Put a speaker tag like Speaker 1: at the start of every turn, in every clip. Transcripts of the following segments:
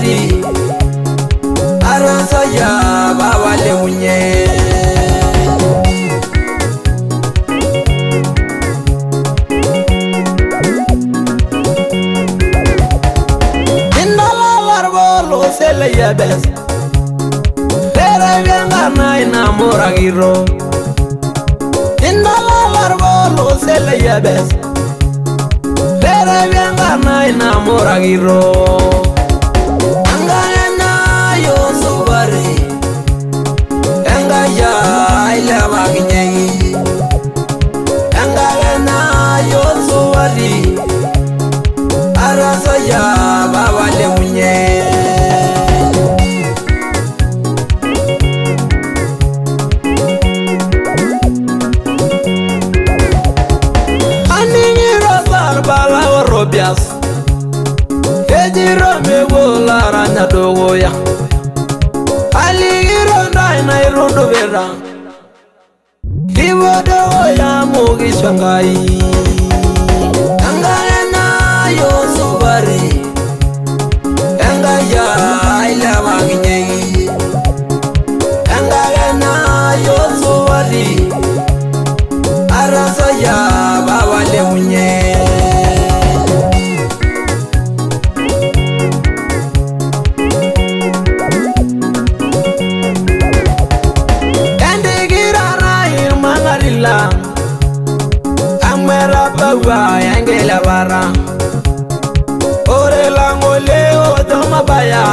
Speaker 1: subari arasa ya baba le unye indala larbo sele yebes tere venga na inamora giro indala larbo sele yebes tere venga na inamora giro angana yo subari enga ya ile waginye angana yo subari arasa ya baba le munye aningi rosar bala robias ejiro me bola ranya dogo ya aligiro ndai na irondo vera ibodo ya mugi shangai angana yo subari enga ya ile waginye angana yo subari arasa ya baba le munye endigira rai mangarila amera bawa yangela bara ore langole odoma baya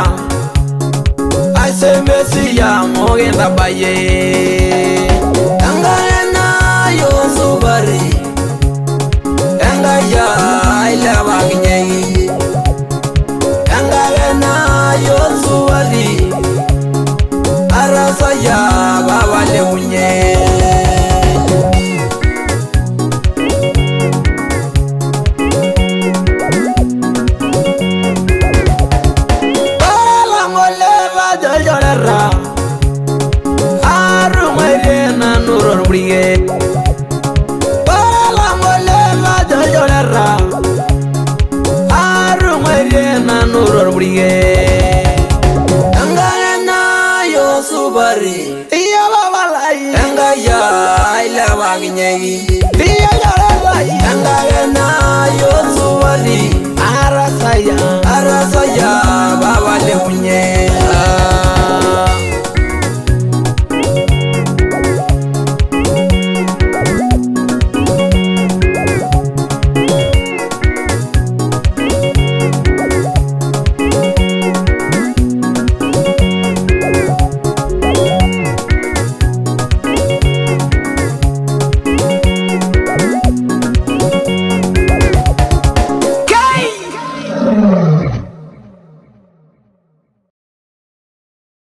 Speaker 1: asemesi ya mogenda baye angana yo subari